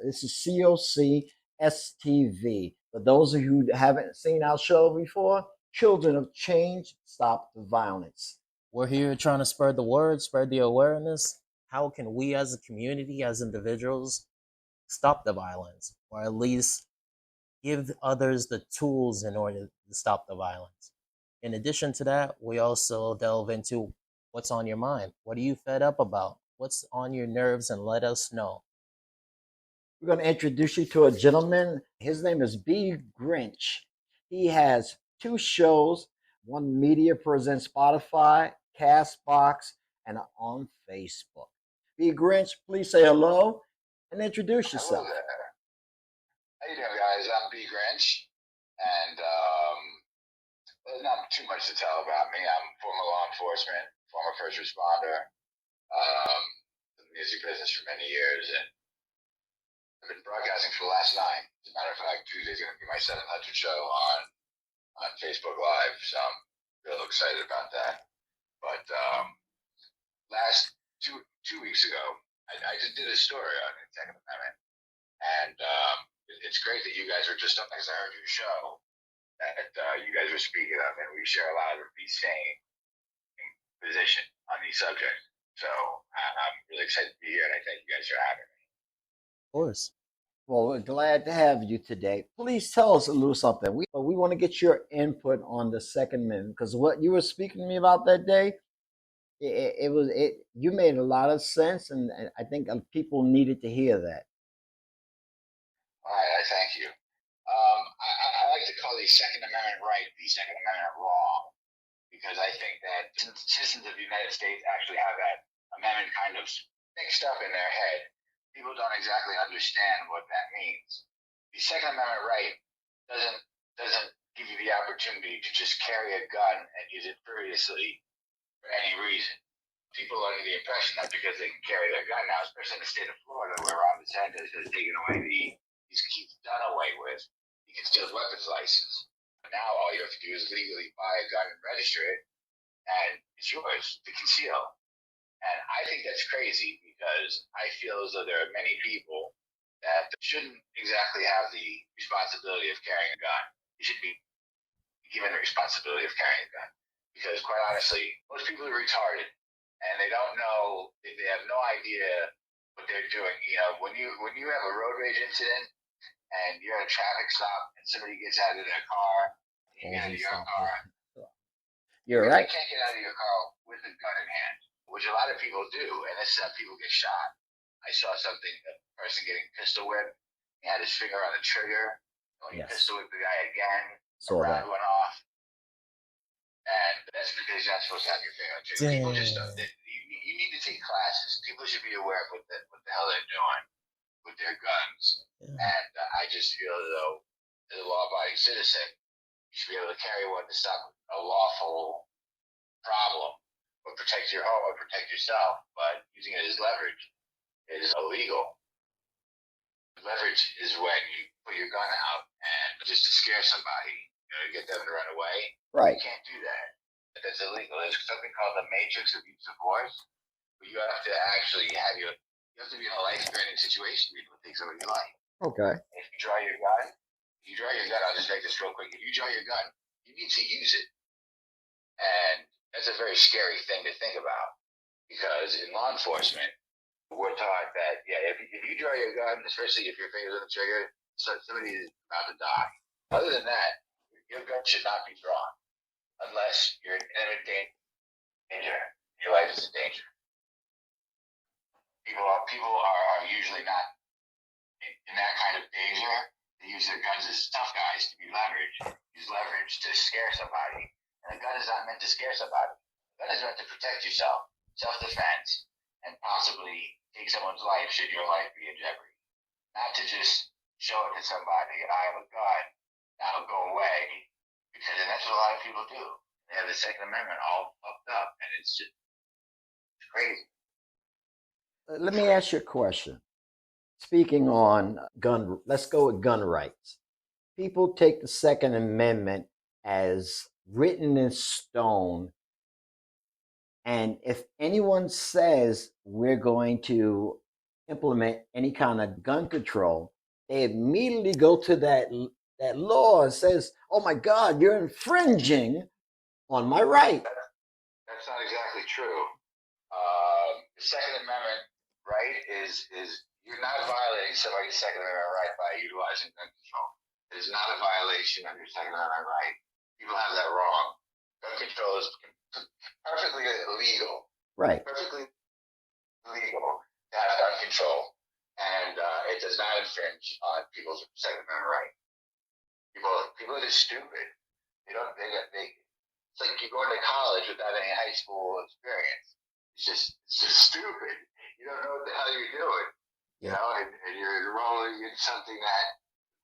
This is COC STV. For those of you who haven't seen our show before, Children of Change, Stop the Violence. We're here trying to spread the word, spread the awareness. How can we as a community, as individuals, stop the violence, or at least give others the tools in order to stop the violence? In addition to that, we also delve into what's on your mind. What are you fed up about? What's on your nerves, and let us know. We're going to introduce you to a gentleman. His name is Grinch. He has 2 shows. One Media presents Spotify, Castbox, and on Facebook. Grinch, please say hello and introduce yourself. Hello there. How you doing, guys? I'm Grinch, and there's not too much to tell about me. I'm former law enforcement, former first responder, in the music business for many years, and I've been broadcasting for the last 9. As a matter of fact, Tuesday's going to be my 700 show on Facebook Live, so I'm real excited about that. But last two weeks ago, I just did a story on the Second Amendment, and it's great that you guys were just on, because I heard your show that you guys were speaking of, and we share a lot of the same position on these subjects. So I'm really excited to be here, and I thank you guys for having me. Of course. Well, we're glad to have you today. Please tell us a little something. We want to get your input on the Second Amendment, because what you were speaking to me about that day, you made a lot of sense, and I think people needed to hear that. All right, I thank you. I like to call the Second Amendment right the Second Amendment wrong, because I think that citizens of the United States actually have that amendment kind of mixed up in their head. People don't exactly understand what that means. The Second Amendment right doesn't give you the opportunity to just carry a gun and use it furiously for any reason. People are under the impression that because they can carry their gun now, especially in the state of Florida, where Ron DeSantis has taken away he's done away with, he can steal his weapons license. But now all you have to do is legally buy a gun and register it, and it's yours to conceal. And I think that's crazy, because I feel as though there are many people that shouldn't exactly have the responsibility of carrying a gun. You should be given the responsibility of carrying a gun. Because quite honestly, most people are retarded, and they don't know, they have no idea what they're doing. You know, when you have a road rage incident and you're at a traffic stop and somebody gets out of their car, and you get out of your car, you're right. You can't get out of your car with a gun in hand, which a lot of people do, and this is how people get shot. I saw something, a person getting pistol whipped, he had his finger on the trigger, when he pistol whipped the guy again, a round went off, and that's because you're not supposed to have your finger on the trigger. People just don't. You need to take classes. People should be aware of what the hell they're doing with their guns, and I just feel as though, as a law-abiding citizen, you should be able to carry one to stop a lawful problem, or protect your home, or protect yourself, but using it as leverage is illegal. Leverage is when you put your gun out and just to scare somebody, to get them to run away. Right. You can't do that. That's illegal. There's something called the matrix of use of force, where you have to actually you have to be in a life-threatening situation to be able to take somebody's life. Okay. If you draw your gun, I'll just make this real quick. If you draw your gun, you need to use it. And that's a very scary thing to think about, because in law enforcement, we're taught that, if you draw your gun, especially if your finger's on the trigger, somebody is about to die. Other than that, your gun should not be drawn unless you're in imminent danger. Your life is in danger. People are usually not in that kind of danger. They use their guns as tough guys to be use leverage to scare somebody. And a gun is not meant to scare somebody. A gun is meant to protect yourself, self-defense, and possibly take someone's life should your life be in jeopardy. Not to just show it to somebody, I have a gun, now go away, because that's what a lot of people do. They have the Second Amendment all fucked up, and it's crazy. Let me ask you a question. Speaking on gun, let's go with gun rights. People take the Second Amendment as written in stone, and if anyone says we're going to implement any kind of gun control, they immediately go to that law and says, "Oh my God, you're infringing on my right." That's not exactly true. The Second Amendment right is you're not violating somebody's Second Amendment right by utilizing gun control. It is not a violation of your Second Amendment right. People have that wrong. Gun control is perfectly legal. Right. Perfectly legal to have gun control, and it does not infringe on people's Second Amendment right. People are just stupid. It's like you're going to college without any high school experience. It's just stupid. You don't know what the hell you're doing, you know, and you're enrolling in something that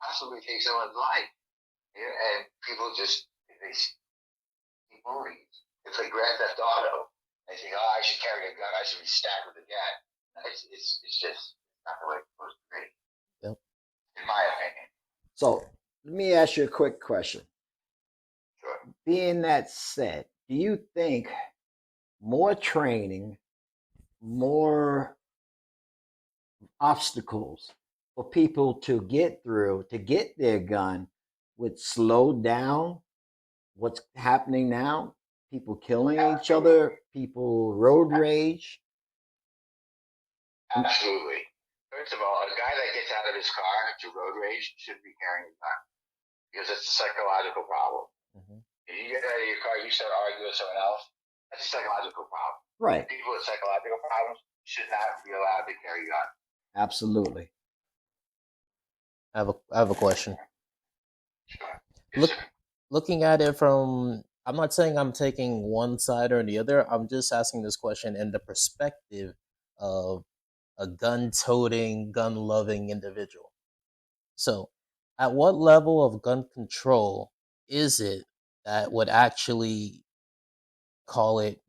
possibly takes someone's life. And people just they keep moving. It's like Grand Theft Auto. They think, oh, I should carry a gun. I should be stacked with a gun. It's just not the way it's supposed to be. Yep. In my opinion. So let me ask you a quick question. Sure. Being that said, do you think more training, more obstacles for people to get through to get their gun would slow down what's happening now? People killing each other, people road rage. Absolutely. First of all, a guy that gets out of his car to road rage should be carrying a gun because it's a psychological problem. Mm-hmm. If you get out of your car, you start arguing with someone else, that's a psychological problem. Right. People with psychological problems should not be allowed to carry a gun. Absolutely. I have a question. Sure. Looking at it from, I'm not saying I'm taking one side or the other. I'm just asking this question in the perspective of a gun-toting, gun-loving individual. So, at what level of gun control is it that would actually call it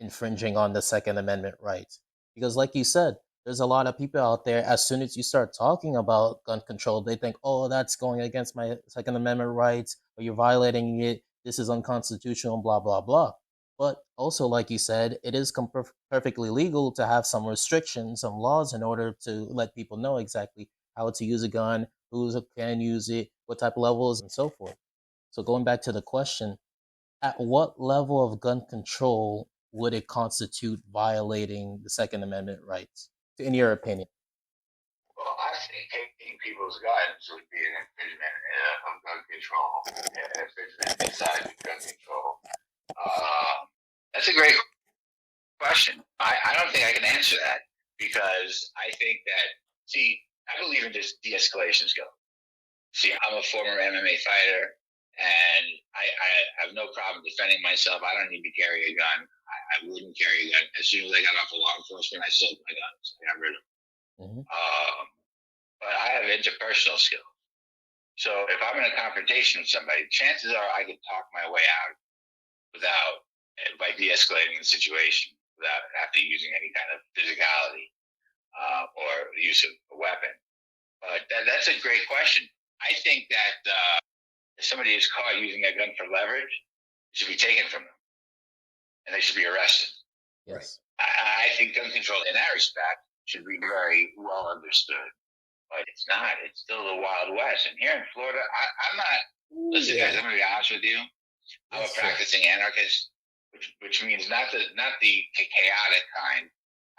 infringing on the Second Amendment rights? Because like you said, there's a lot of people out there, as soon as you start talking about gun control, they think, oh, that's going against my Second Amendment rights, or you're violating it, this is unconstitutional, blah, blah, blah. But also, like you said, it is perfectly legal to have some restrictions, some laws in order to let people know exactly how to use a gun, who can use it, what type of levels, and so forth. So going back to the question, at what level of gun control would it constitute violating the Second Amendment rights, in your opinion? Well, I think taking people's guns would be an infringement of gun control, an infringement inside of gun control. That's a great question. I don't think I can answer that because I think that, I believe in just de-escalation skills. I'm a former MMA fighter, and I have no problem defending myself. I don't need to carry a gun. I wouldn't carry a gun. As soon as I got off of law enforcement, I sold my guns. I got rid of them. Mm-hmm. But I have interpersonal skills. So if I'm in a confrontation with somebody, chances are I can talk my way out by de-escalating the situation without having using any kind of physicality or the use of a weapon. But that's a great question. I think that if somebody is caught using a gun for leverage, it should be taken from them, and they should be arrested. Yes. I think gun control in that respect should be very well understood. But it's not. It's still the Wild West. And here in Florida, I'm not. Listen, guys, I'm going to be honest with you. I'm a practicing anarchist, which means not the chaotic kind.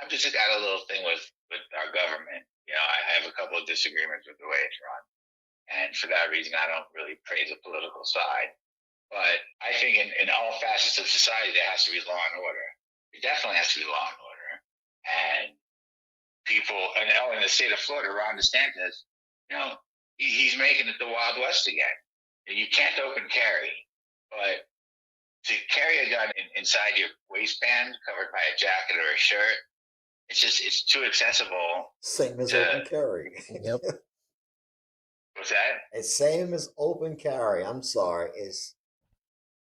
I've just got a little thing with our government. You know, I have a couple of disagreements with the way it's run. And for that reason, I don't really praise a political side. But I think in all facets of society, there has to be law and order. There definitely has to be law and order. And people, in the state of Florida, Ron DeSantis, you know, he's making it the Wild West again. And you can't open carry, but to carry a gun inside your waistband, covered by a jacket or a shirt, it's too accessible. Same as open carry. Yep. What's that? It's same as open carry. I'm sorry.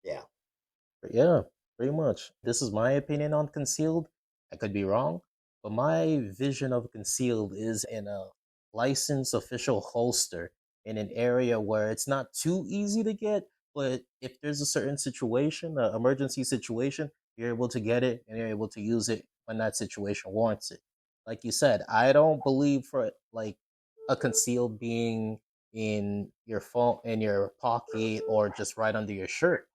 Yeah, pretty much. This is my opinion on concealed. I could be wrong, but my vision of concealed is in a licensed official holster in an area where it's not too easy to get, but if there's a certain situation, an emergency situation, you're able to get it and you're able to use it when that situation warrants it. like you said, I don't believe for like a concealed being in your phone, in your pocket, or just right under your shirt.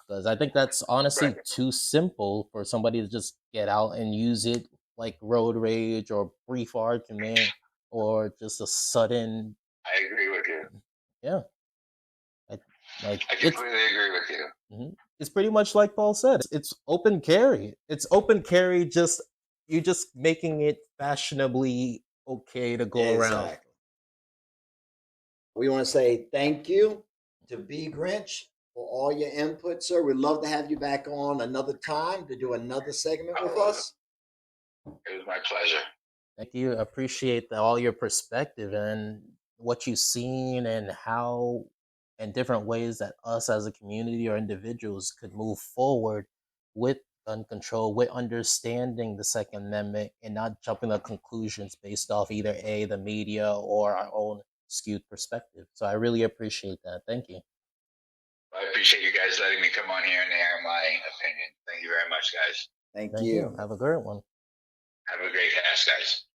Because I think that's honestly Right. too simple for somebody to just get out and use it like road rage or brief argument or just a sudden, I agree with you. yeah. I, like I completely agree with you. it's pretty much like Paul said. It's open carry. It's open carry. Just you're just making it fashionably okay to go around. Exactly. We want to say thank you to B Grinch for all your input, sir. We'd love to have you back on another time to do another segment with us. It was my pleasure. Thank you. I appreciate all your perspective and what you've seen and how and different ways that us as a community or individuals could move forward with gun control, with understanding the Second Amendment and not jumping to conclusions based off either A, the media, or our own skewed perspective. So I really appreciate that. Thank you. I appreciate you guys letting me come on here and air my opinion. Thank you very much, guys. Thank Thank you. you. Have a great one. Have a great cast, guys.